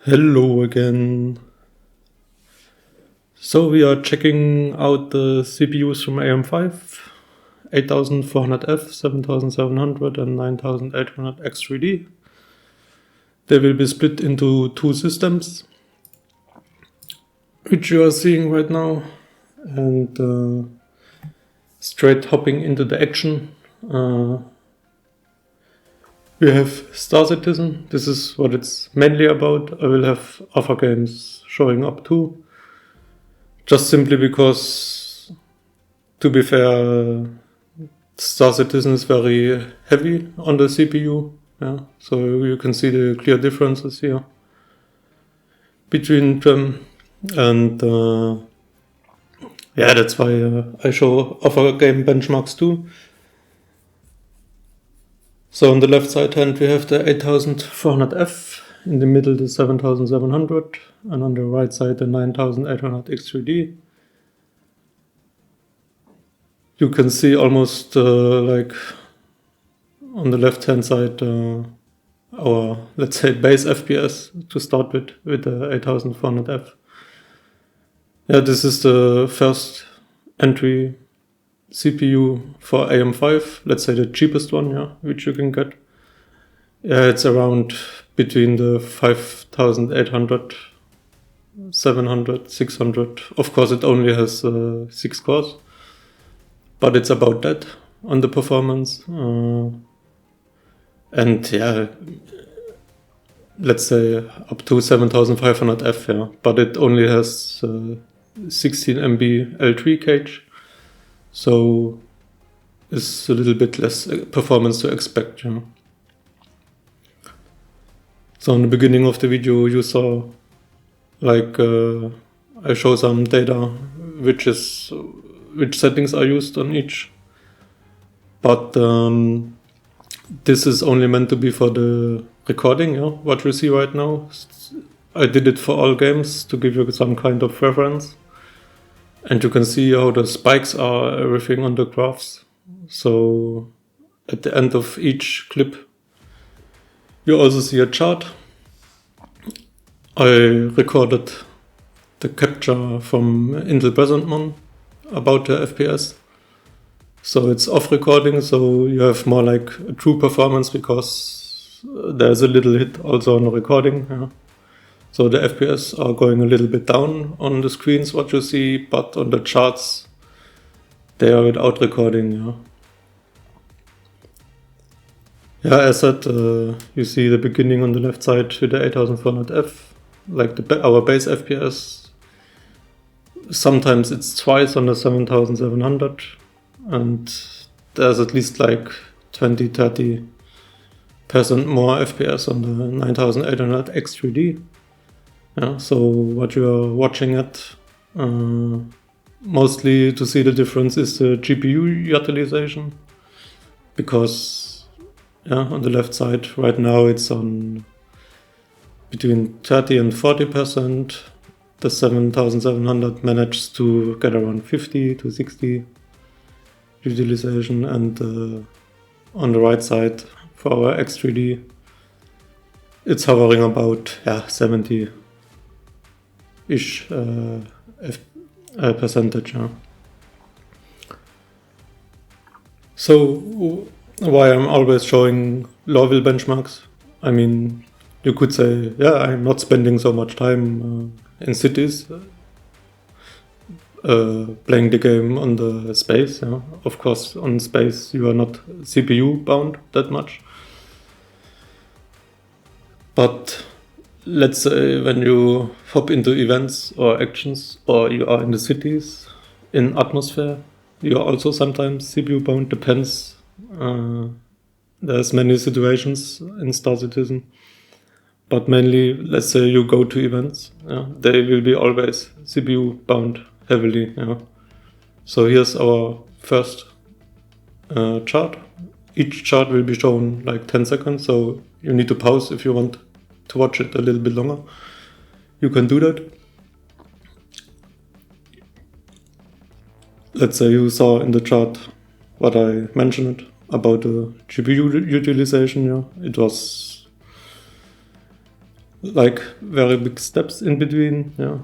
Hello again. So we are checking out the CPUs from AM5, 8400F, 7700 and 9800X3D. They will be split into two systems, which you are seeing right now, and straight hopping into the action. We have StarCitizen. This is what it's mainly about. I will have other games showing up too. Just simply because, to be fair, StarCitizen is very heavy on the CPU. Yeah, so you can see the clear differences here between them, and yeah, that's why I show other game benchmarks too. So on the left side hand we have the 8400F, in the middle the 7700, and on the right side the 9800X3D. You can see almost like on the left hand side our, let's say, base FPS to start with the 8400F. Yeah, this is the first entry CPU for AM5, let's say the cheapest one, yeah, which you can get. Yeah, it's around between the 5800, 700, 600. Of course, it only has 6 cores, but it's about that on the performance. And yeah, let's say up to 7500F, yeah, but it only has 16 MB L3 cache. So it's a little bit less performance to expect, you know. So in the beginning of the video you saw, like, I show some data which settings are used on each. But this is only meant to be for the recording, yeah, what you see right now. I did it for all games to give you some kind of reference. And you can see how the spikes are, everything on the graphs. So at the end of each clip, you also see a chart. I recorded the capture from Intel Presentment about the FPS. So it's off recording, so you have more like a true performance because there's a little hit also on the recording. Yeah. So the FPS are going a little bit down on the screens, what you see, but on the charts, they are without recording. Yeah, yeah, as said, you see the beginning on the left side with the 8400F, like our base FPS. Sometimes it's twice on the 7700, and there's at least like 20-30% more FPS on the 9800X3D. Yeah, so what you are watching at, mostly to see the difference is the GPU utilization, because yeah, on the left side right now it's on between 30 and 40%. The 7700 managed to get around 50 to 60 utilization, and on the right side for our X3D it's hovering about 70 ish percentage. Yeah. So why I'm always showing Lowville benchmarks? I mean, you could say, yeah, I'm not spending so much time in cities playing the game on the space. Yeah. Of course, on space you are not CPU bound that much. But let's say when you hop into events or actions, or you are in the cities, in atmosphere, you are also sometimes CPU bound, depends. There's many situations in StarCitizen, but mainly, let's say you go to events, they will be always CPU bound heavily. Yeah. So here's our first chart. Each chart will be shown like 10 seconds, so you need to pause if you want to watch it a little bit longer. You can do that. Let's say you saw in the chart what I mentioned about the GPU utilization. Yeah, it was like very big steps in between. Yeah.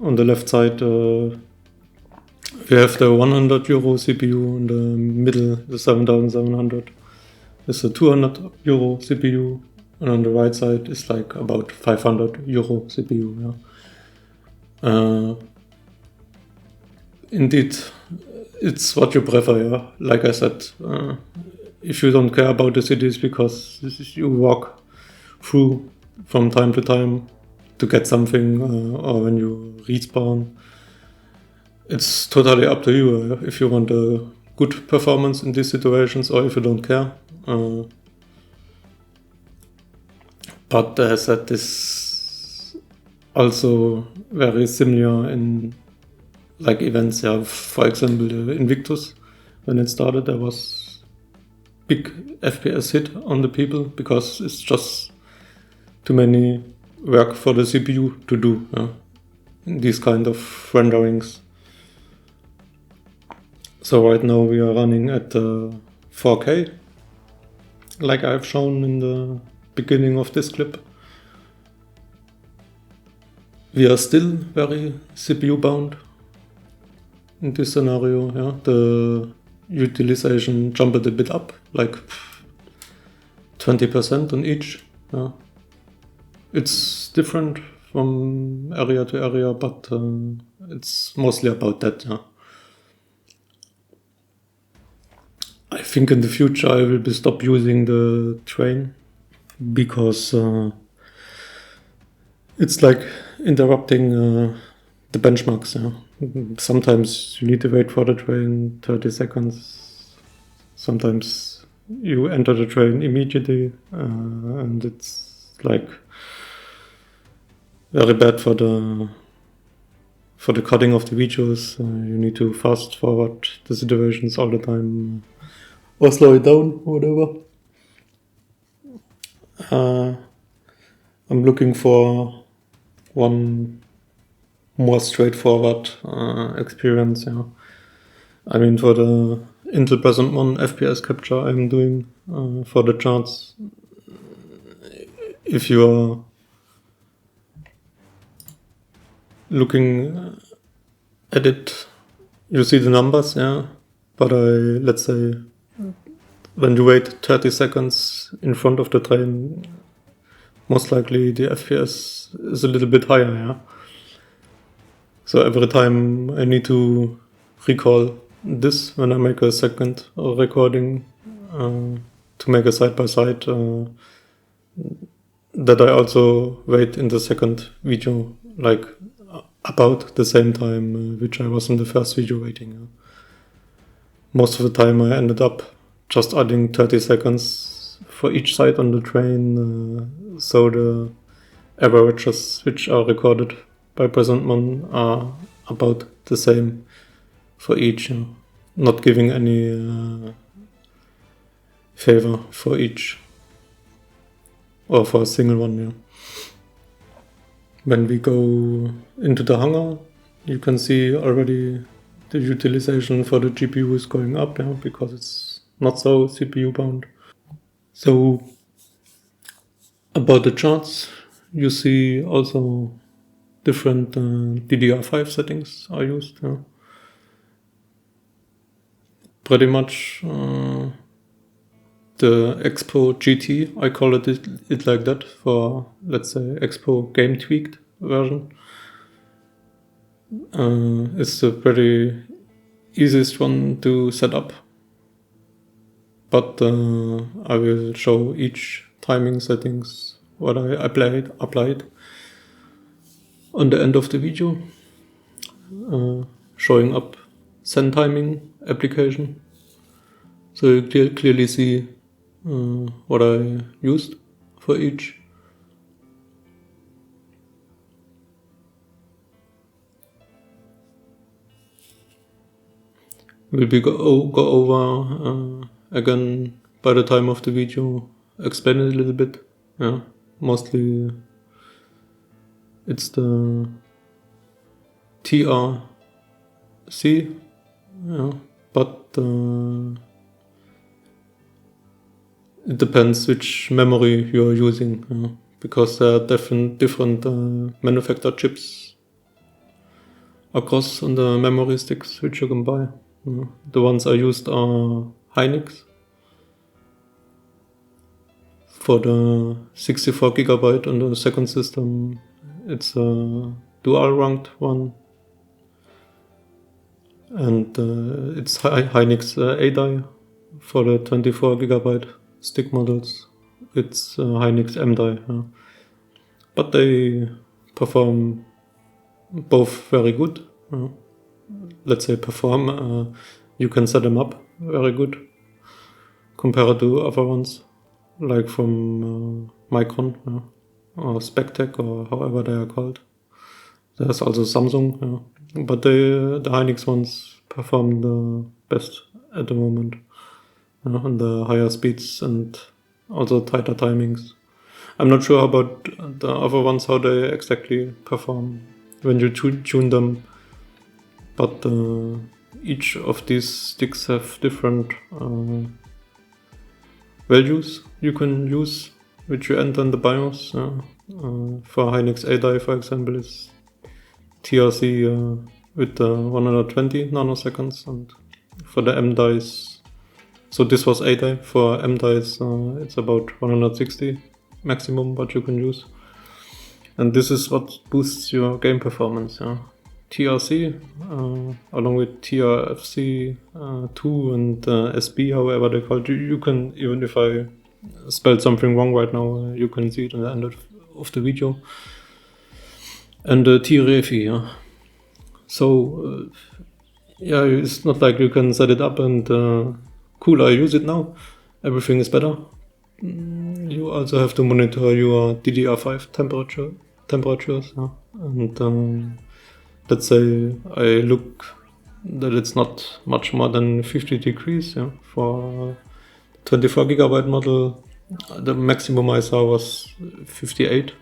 On the left side, we have the 100 euro CPU. In the middle, the 7700 is a 200 euro CPU, and on the right side is like about 500 euro CPU. Yeah. Indeed, it's what you prefer. Yeah. Like I said, if you don't care about the cities because you walk through from time to time to get something, or when you respawn, it's totally up to you if you want a good performance in these situations or if you don't care. But as I said, this also very similar in like events. Yeah, for example, Invictus, when it started, there was big FPS hit on the people because it's just too many work for the CPU to do in these kind of renderings. So right now we are running at 4K, like I've shown in the beginning of this clip. We are still very CPU bound in this scenario. Yeah, the utilization jumped a bit up, like 20% on each. Yeah. It's different from area to area, but it's mostly about that. Yeah. I think in the future I will stop using the train because it's like interrupting the benchmarks. Yeah. Sometimes you need to wait for the train 30 seconds. Sometimes you enter the train immediately, and it's like very bad for the cutting of the videos. You need to fast forward the situations all the time or slow it down, whatever. I'm looking for one more straightforward experience. Yeah. I mean, for the Intel Present One FPS capture I'm doing for the charts, if you're looking at it, you see the numbers, yeah. But let's say, when you wait 30 seconds in front of the train, most likely the FPS is a little bit higher, yeah. So every time I need to recall this when I make a second recording to make a side-by-side, that I also wait in the second video, like about the same time which I was in the first video waiting. Most of the time I ended up just adding 30 seconds for each side on the train, so the averages which are recorded by Present One are about the same for each, not giving any favor for each or for a single one. Yeah. When we go into the hangar, you can see already the utilization for the GPU is going up, yeah, because it's not so CPU bound. So about the charts, you see also different DDR5 settings are used. Yeah. Pretty much the Expo GT, I call it like that for, let's say, Expo game tweaked version. It's the very easiest one to set up, but I will show each timing settings what I applied on the end of the video, showing up send timing application, so you clearly see what I used for each. Will be go over again by the time of the video, explain it a little bit. Yeah, mostly it's the tRFC, yeah, but it depends which memory you are using. because there are different manufactured chips across on the memory sticks which you can buy. The ones I used are Hynix for the 64 GB on the second system. It's a dual ranked one, and it's Hynix A-Die. For the 24 GB stick models, it's Hynix M-Die. But they perform both very good. Let's say perform, you can set them up very good compared to other ones like from Micron or Spectec or however they are called. There's also Samsung, but the Hynix ones perform the best at the moment, on the higher speeds and also tighter timings. I'm not sure about the other ones, how they exactly perform when you tune them, but each of these sticks have different values you can use, which you enter in the BIOS. For Hynix A-Die, for example, is tRFC with 120 nanoseconds, and for the M-Dies, so this was A-Die, for M-Dies it's about 160 maximum what you can use, and this is what boosts your game performance. tRFC along with tRFC 2 and SB, however they call it. You can, even if I spelled something wrong right now, you can see it in the end of the video. And tRFC, so it's not like you can set it up and cool, I use it now, everything is better. You also have to monitor your DDR5 temperatures, and let's say I look that it's not much more than 50 degrees. For 24 GB model, the maximum I saw was 58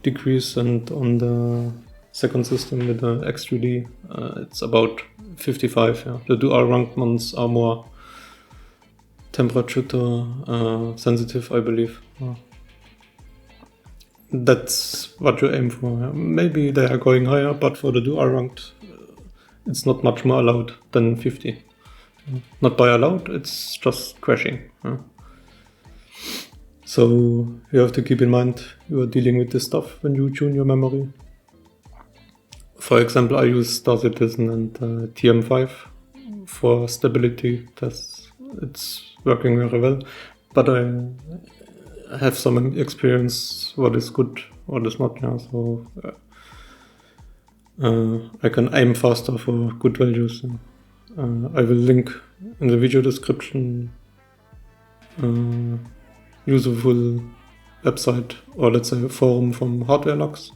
degrees, and on the second system with the X3D, it's about 55. The dual ranked ones are more temperature sensitive, I believe. That's what you aim for. Maybe they are going higher, but for the dual ranked, it's not much more allowed than 50. Not by allowed, it's just crashing. So you have to keep in mind you are dealing with this stuff when you tune your memory. For example, I use StarCitizen and TM5 for stability tests. It's working very well, but I have some experience what is good, what is not. So I can aim faster for good values. I will link in the video description useful website, or let's say a forum from Hardwareluxx.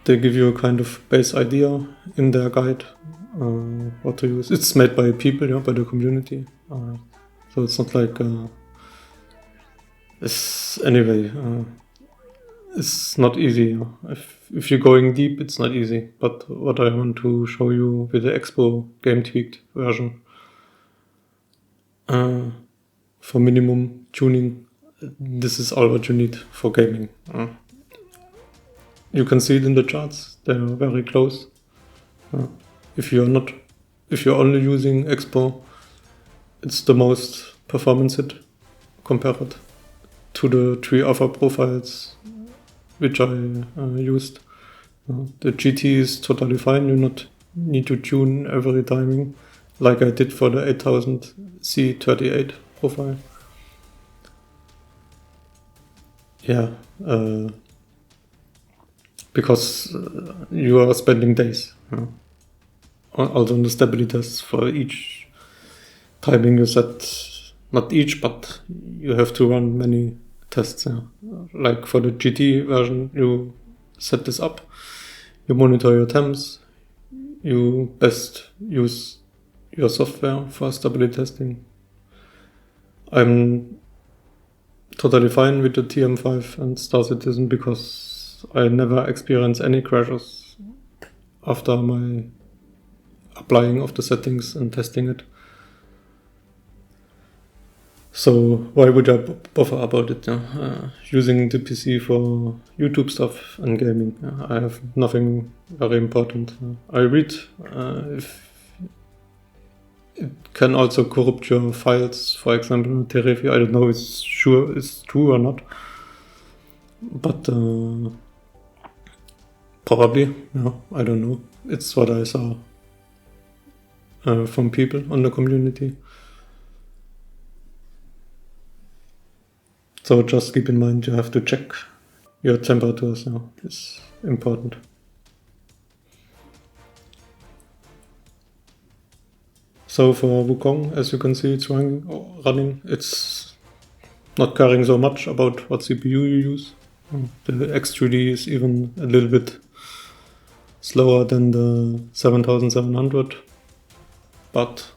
They give you a kind of base idea in their guide what to use. It's made by people, by the community. So it's not like it's not easy. If you're going deep, it's not easy. But what I want to show you with the Expo game tweaked version, for minimum tuning, this is all what you need for gaming. You can see it in the charts; they are very close. If you're only using Expo, it's the most performance hit compared to the 3 other profiles which I used. The GT is totally fine. You not need to tune every timing like I did for the 8000 C38 profile. Because you are spending days. Also on the stability tests for each timing you set, not each, but you have to run many tests. Like for the GT version, you set this up, you monitor your temps, you best use your software for stability testing. I'm totally fine with the TM5 and StarCitizen because I never experienced any crashes after my applying of the settings and testing it. So why would I bother about it? Using the PC for YouTube stuff and gaming. I have nothing very important. I read if it can also corrupt your files, for example, tRFC. I don't know if it's true or not. But probably, I don't know. It's what I saw from people on the community. So just keep in mind you have to check your temperatures. It's important. So for Wukong, as you can see, it's running. It's not caring so much about what CPU you use. The X3D is even a little bit slower than the 7700, but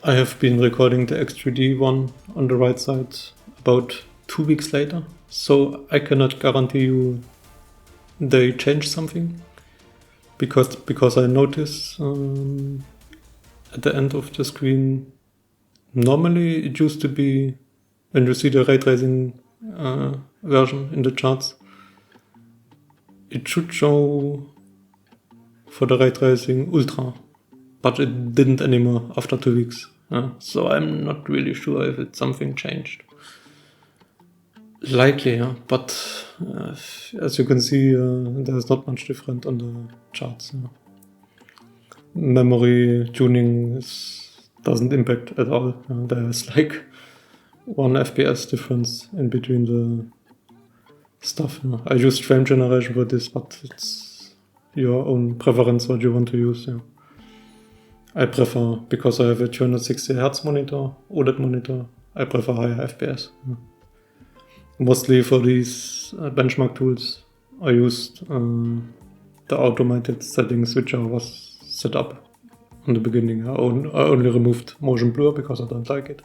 I have been recording the X3D one on the right side about 2 weeks later, so I cannot guarantee you they changed something, because I notice at the end of the screen, normally it used to be, when you see the ray tracing version in the charts, it should show for the ray tracing ultra, but it didn't anymore after 2 weeks. So I'm not really sure if it's something changed. Likely, but as you can see, there's not much different on the charts. Memory tuning doesn't impact at all. There's like 1 FPS difference in between the stuff. I used frame generation for this, but it's your own preference what you want to use. I prefer, because I have a 260 Hz monitor, OLED monitor, I prefer higher FPS. Mostly for these benchmark tools, I used the automated settings which I was set up in the beginning. I only removed motion blur because I don't like it.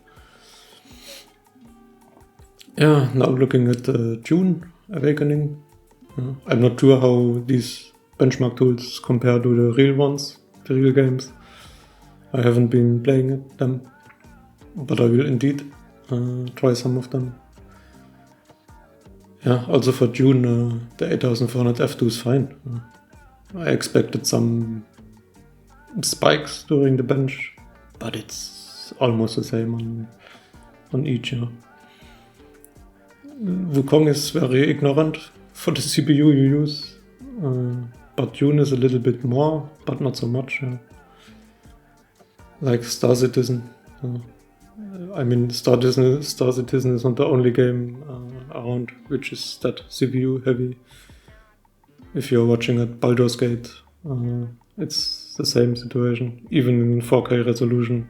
Now looking at DuneAwakening. I'm not sure how these benchmark tools compare to the real ones, the real games. I haven't been playing them, but I will indeed try some of them. Also for Dune, the 8400 F2 is fine. I expected some spikes during the bench, but it's almost the same on each. Wukong is very ignorant for the CPU you use, but Dune is a little bit more, but not so much. Like StarCitizen. I mean, StarCitizen is not the only game around which is that CPU heavy. If you're watching at Baldur's Gate, it's the same situation. Even in 4K resolution,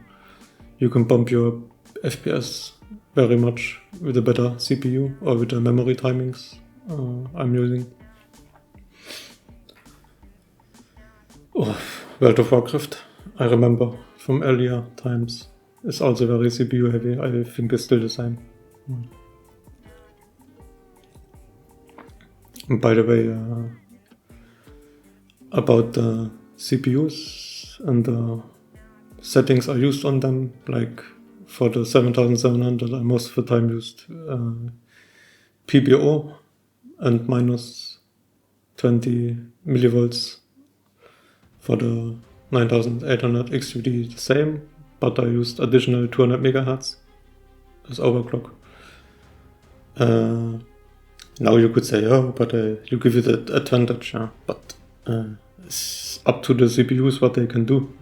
you can bump your FPS very much with a better CPU or with the memory timings I'm using. World of Warcraft, I remember from earlier times. It's also very CPU heavy. I think it's still the same. And by the way, about the CPUs and the settings I used on them, like for the 7700, I most of the time used PBO and minus 20 millivolts. For the 9800 X3D, the same. But I used additional 200 megahertz as overclock. Now you could say, but you give it an advantage. But it's up to the CPUs what they can do.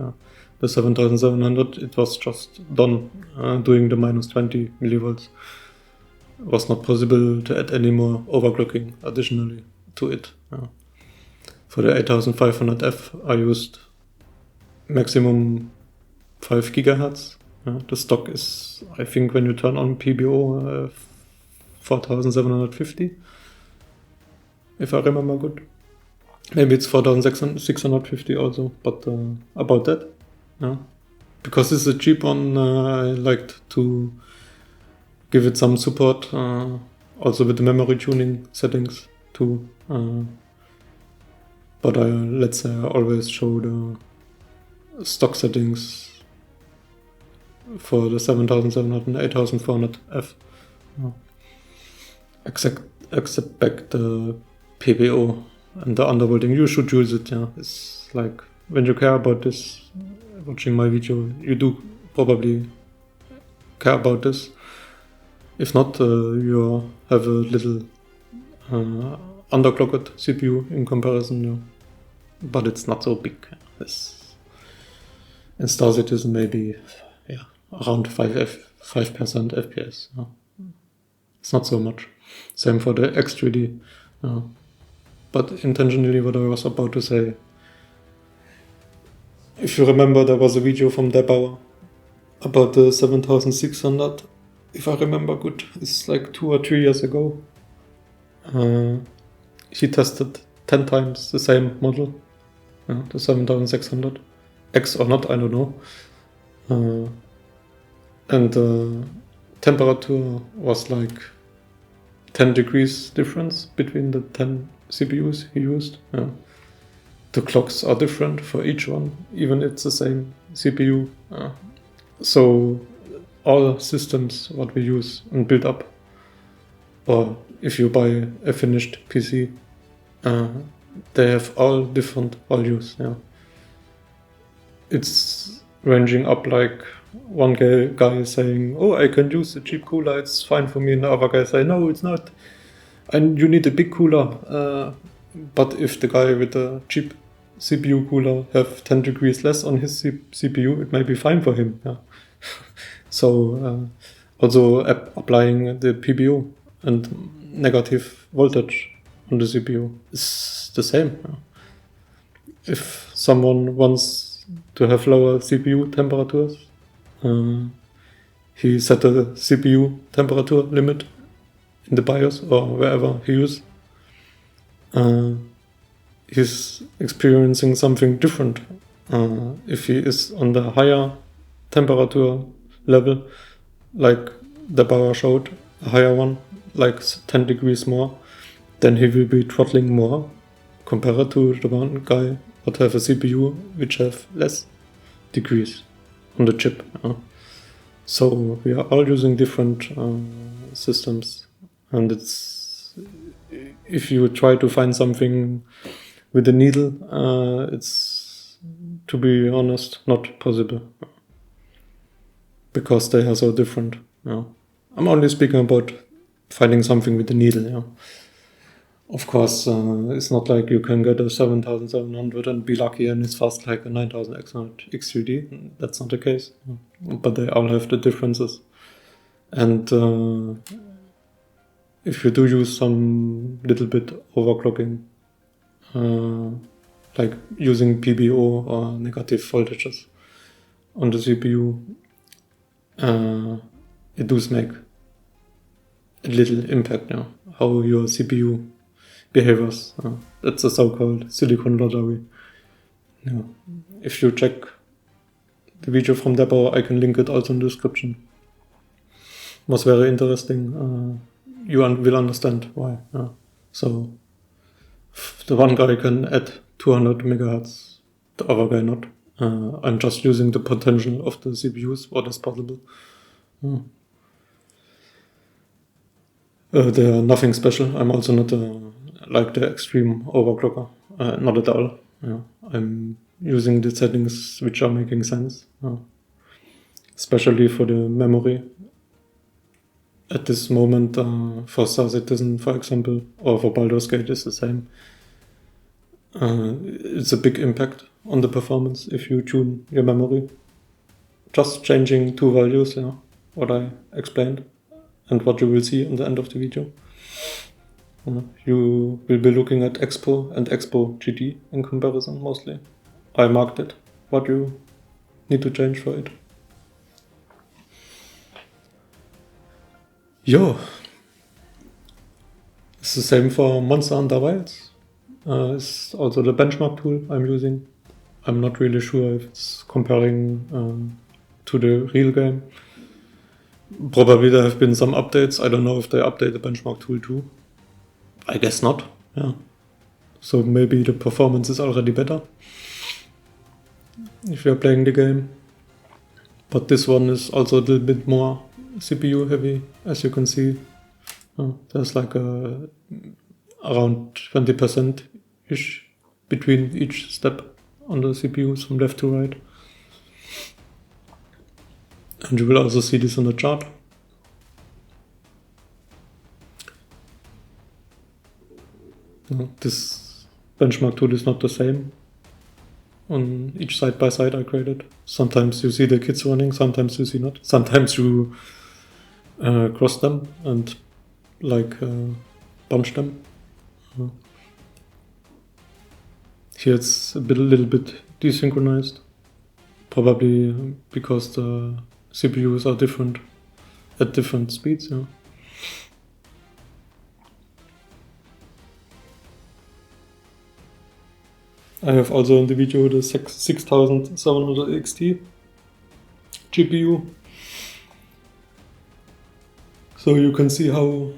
The 7700, it was just done doing the minus 20 millivolts. It was not possible to add any more overclocking additionally to it. For the 8500F, I used maximum 5 gigahertz. The stock is, I think, when you turn on PBO, 4750, if I remember good. Maybe it's 4650 also, but about that. Because this is a cheap one, I liked to give it some support, also with the memory tuning settings too. But let's say I always show the stock settings for the 7700 and 8400F. Except back the PBO and the undervolting, you should use it. Yeah, it's like when you care about this, watching my video, you do probably care about this. If not, you have a little underclocked CPU in comparison, yeah. But it's not so big. It's in StarCitizen maybe around 5% FPS. Yeah. It's not so much. Same for the X3D. But intentionally, what I was about to say, if you remember, there was a video from Debauer about the 7600. If I remember good, it's like 2 or 3 years ago. He tested 10 times the same model, the 7600. X or not, I don't know. And the temperature was like 10 degrees difference between the 10 CPUs he used. The clocks are different for each one, even if it's the same CPU. So all systems what we use and build up, or if you buy a finished PC, they have all different values. It's ranging up like one guy saying, oh, I can use the cheap cooler, it's fine for me, and the other guy say, no, it's not, and you need a big cooler. But if the guy with the cheap CPU cooler have 10 degrees less on his CPU, it may be fine for him. So also applying the PBO and negative voltage on the CPU is the same. If someone wants to have lower CPU temperatures, he set a CPU temperature limit in the BIOS or wherever he uses. He's experiencing something different. If he is on the higher temperature level, like the Bauer showed, a higher one, like 10 degrees more, then he will be throttling more compared to the one guy that have a CPU which have less degrees on the chip. So we are all using different systems, and it's, if you try to find something with a needle, it's, to be honest, not possible, because they are so different. I'm only speaking about finding something with the needle. Of course, it's not like you can get a 7700 and be lucky and it's fast like a 9800 X3D. That's not the case. But they all have the differences. And if you do use some little bit overclocking, like using PBO or negative voltages on the CPU, it does make a little impact how your CPU behaviors. That's a so-called silicon lottery. If you check the video from Debauer, I can link it also in the description. It was very interesting. You will understand why. So the one guy can add 200 megahertz, the other guy not. I'm just using the potential of the CPUs, what is possible. They are nothing special. I'm also not like the extreme overclocker. Not at all. I'm using the settings which are making sense. Especially for the memory. At this moment, for StarCitizen, for example, or for Baldur's Gate is the same. It's a big impact on the performance if you tune your memory. Just changing two values, what I explained, and what you will see in the end of the video. You will be looking at Expo and Expo GT in comparison mostly. I marked it, what you need to change for it. It's the same for Monster Hunter Wilds. It's also the benchmark tool I'm using. I'm not really sure if it's comparing to the real game. Probably there have been some updates. I don't know if they update the benchmark tool too. I guess not. So maybe the performance is already better. if you're playing the game. But this one is also a little bit more CPU heavy, as you can see. There's like around 20%-ish between each step on the CPUs from left to right. And you will also see this on the chart. This benchmark tool is not the same on each side by side I created. Sometimes you see the kits running, sometimes you see not. Sometimes you cross them and like bunch them. Here it's a little bit desynchronized, probably because the CPUs are different at different speeds. I have also in the video the 6700 XT GPU, so you can see how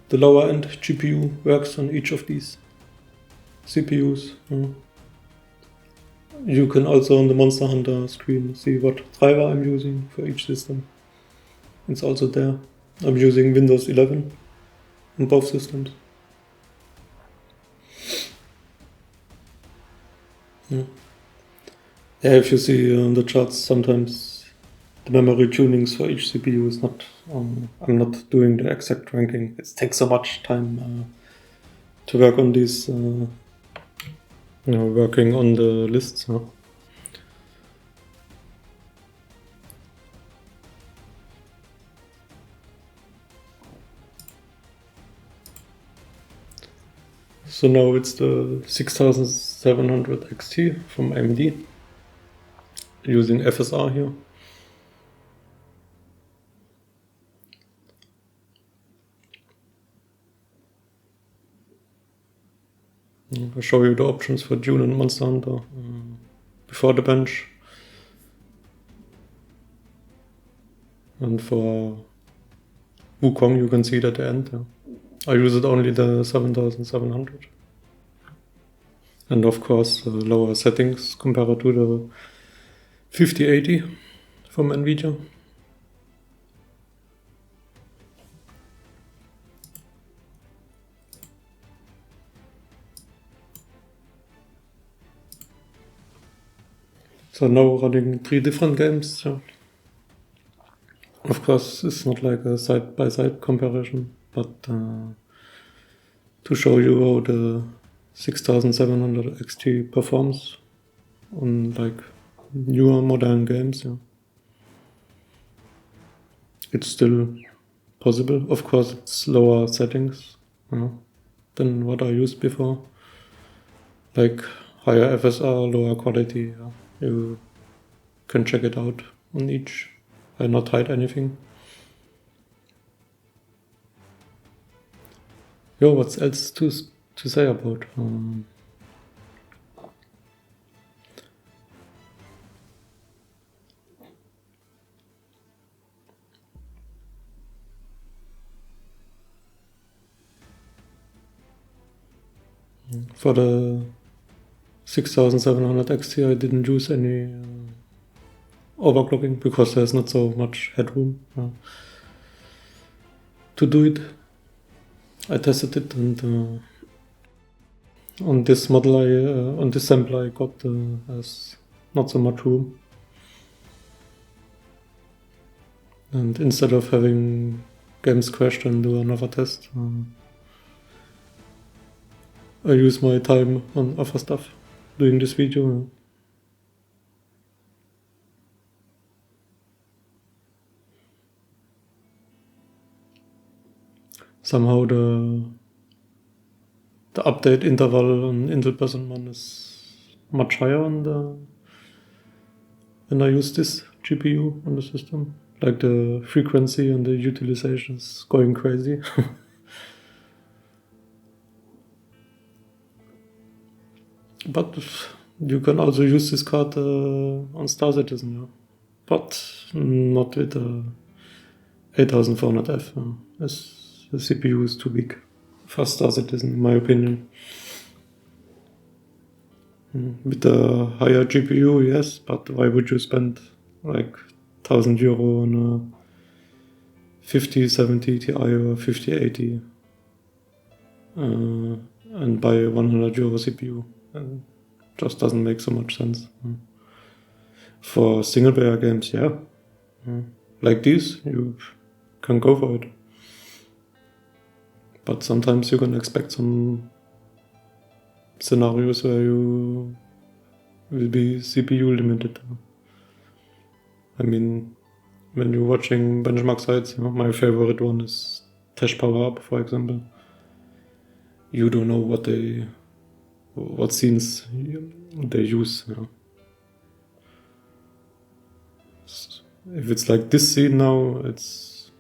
the lower end GPU works on each of these CPUs. You can also on the Monster Hunter screen see what driver I'm using for each system. It's also there. I'm using Windows 11 on both systems. Yeah, if you see on the charts, sometimes the memory tunings for each CPU is not, I'm not doing the exact ranking. It takes so much time to work on these, working on the lists. So now it's the 6700 XT from AMD, using FSR here. I'll show you the options for Dune and Monster Hunter before the bench. And for Wukong you can see it at the end. I use it only the 7700. And of course lower settings compared to the 5080 from NVIDIA. So now running 3 different games. Of course it's not like a side-by-side comparison, but to show you how the 6700 XT performs on like newer modern games. It's still possible. Of course it's lower settings than what I used before, like higher FSR, lower quality. You can check it out on each. I not hide anything. What else to say about? For the 6700 XT I didn't use any overclocking because there's not so much headroom to do it. I tested it, and on this model, on this sample I got has not so much room. And instead of having games crash and do another test, I use my time on other stuff doing this video. Somehow the update interval on Intel Person 1 is much higher when I use this GPU on the system. Like the frequency and the utilization is going crazy. But you can also use this card on StarCitizen, but not with the 8400F. The CPU is too big for StarCitizen, in my opinion. With a higher GPU, yes, but why would you spend like €1,000 on a 5070 Ti or 5080 and buy a €100 CPU? It just doesn't make so much sense. For single player games, yeah. Like these, you can go for it. But sometimes you can expect some scenarios where you will be CPU limited. I mean, when you're watching benchmark sites, my favorite one is Tesh Power Up, for example. You don't know what scenes they use. If it's like this scene now, it's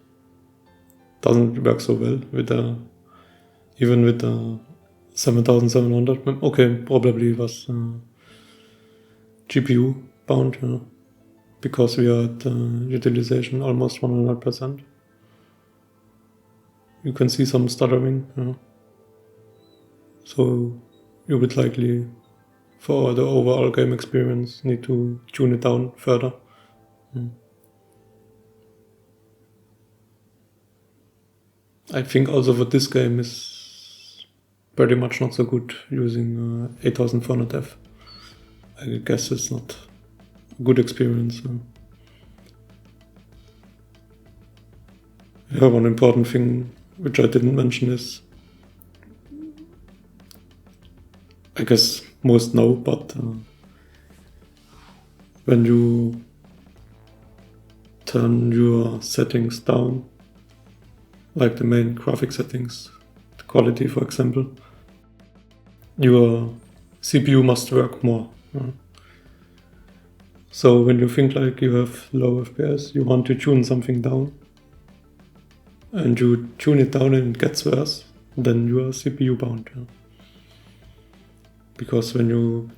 doesn't work so well with even with the 7700. Okay, probably was GPU bound, because we are at utilization almost 100%. You can see some stuttering, so you would likely, for the overall game experience, need to tune it down further. I think also for this game is pretty much not so good using 8400F. I guess it's not a good experience. Yeah, one important thing which I didn't mention is, I guess most know, but when you turn your settings down, like the main graphic settings, the quality for example, your CPU must work more. So when you think like you have low FPS, you want to tune something down, and you tune it down and it gets worse, then you are CPU bound. Because when you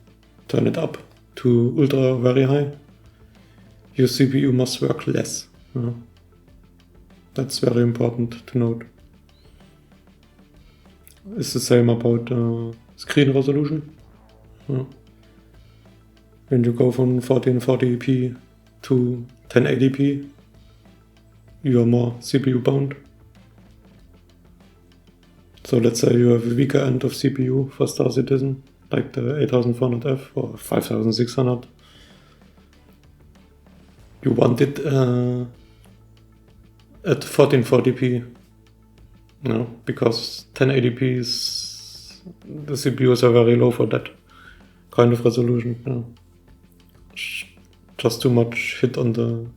turn it up to ultra very high, your CPU must work less. That's very important to note. It's the same about screen resolution. When you go from 1440p to 1080p, you are more CPU bound. So let's say you have a weaker end of CPU for StarCitizen, like the 8400F or 5600. You want it at 1440p, because 1080p is, the CPUs are very low for that kind of resolution. Just too much hit on the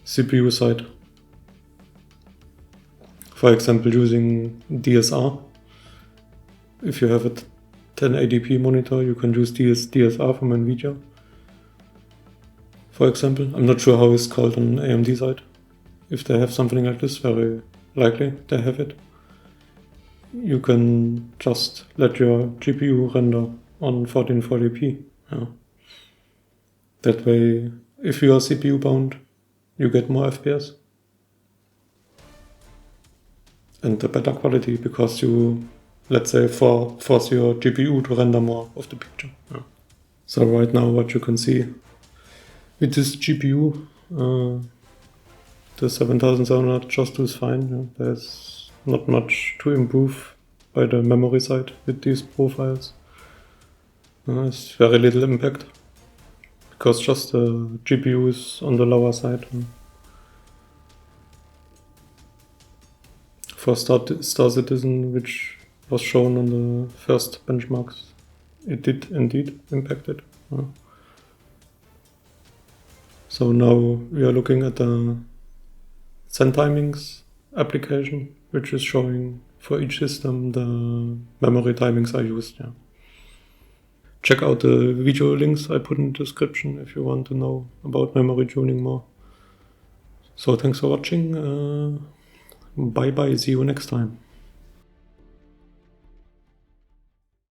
CPU side. For example, using DSR. If you have a 1080p monitor, you can use DSR from NVIDIA. For example, I'm not sure how it's called on AMD side. If they have something like this, very likely they have it. You can just let your GPU render on 1440p. That way, if you are CPU bound, you get more FPS. And a better quality, because you, let's say, force your GPU to render more of the picture. So right now what you can see with this GPU, the 7700 just does fine. There's not much to improve by the memory side with these profiles. It's very little impact, because just the GPU is on the lower side. For StarCitizen, which was shown on the first benchmarks, it did indeed impact it. So now we are looking at the Zen timings application, which is showing for each system the memory timings I used. Check out the video links I put in the description if you want to know about memory tuning more. So thanks for watching. Bye bye, see you next time.